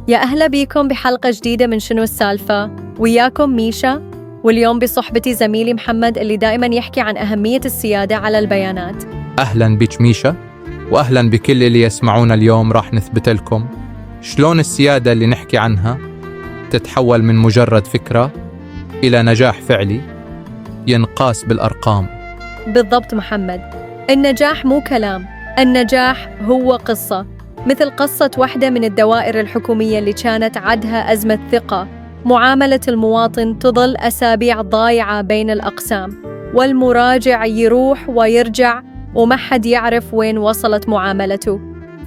يا أهلا بيكم بحلقة جديدة من شنو السالفة؟ وياكم ميشا، واليوم بصحبتي زميلي محمد اللي دائما يحكي عن أهمية السيادة على البيانات. أهلاً بك ميشا، وأهلاً بكل اللي يسمعونا. اليوم راح نثبت لكم شلون السيادة اللي نحكي عنها تتحول من مجرد فكرة إلى نجاح فعلي ينقاس بالأرقام. بالضبط محمد، النجاح مو كلام، النجاح هو قصة، مثل قصة واحدة من الدوائر الحكومية اللي كانت عدها أزمة ثقة. معاملة المواطن تظل أسابيع ضايعة بين الأقسام، والمراجع يروح ويرجع وما حد يعرف وين وصلت معاملته.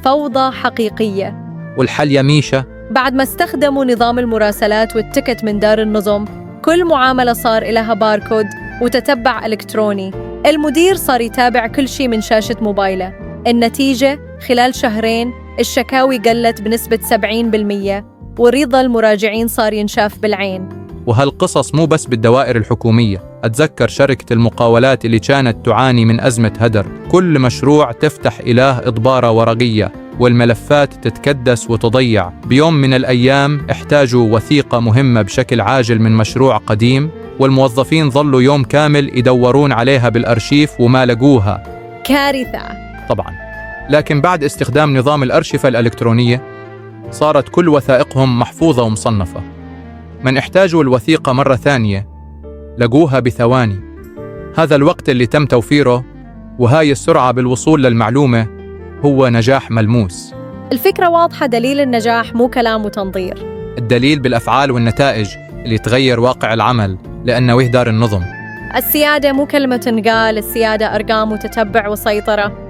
فوضى حقيقية. والحل يا ميشا؟ بعد ما استخدموا نظام المراسلات والتكت من دار النظم، كل معاملة صار إلها باركود وتتبع إلكتروني. المدير صار يتابع كل شيء من شاشة موبايله. النتيجة خلال شهرين الشكاوي قلت بنسبة 70%، ورضا المراجعين صار ينشاف بالعين. وهالقصص مو بس بالدوائر الحكومية. أتذكر شركة المقاولات اللي كانت تعاني من أزمة هدر. كل مشروع تفتح إله إضبارة ورقية والملفات تتكدس وتضيع. بيوم من الأيام احتاجوا وثيقة مهمة بشكل عاجل من مشروع قديم، والموظفين ظلوا يوم كامل يدورون عليها بالأرشيف وما لقوها. كارثة طبعاً. لكن بعد استخدام نظام الأرشفة الإلكترونية صارت كل وثائقهم محفوظة ومصنفة. من احتاجوا الوثيقة مرة ثانية لقوها بثواني. هذا الوقت اللي تم توفيره وهاي السرعة بالوصول للمعلومة هو نجاح ملموس. الفكرة واضحة، دليل النجاح مو كلام وتنظير. الدليل بالأفعال والنتائج اللي تغير واقع العمل، لأنه يهدر النظم. السيادة مو كلمة تنقال، السيادة أرقام وتتبع وسيطرة.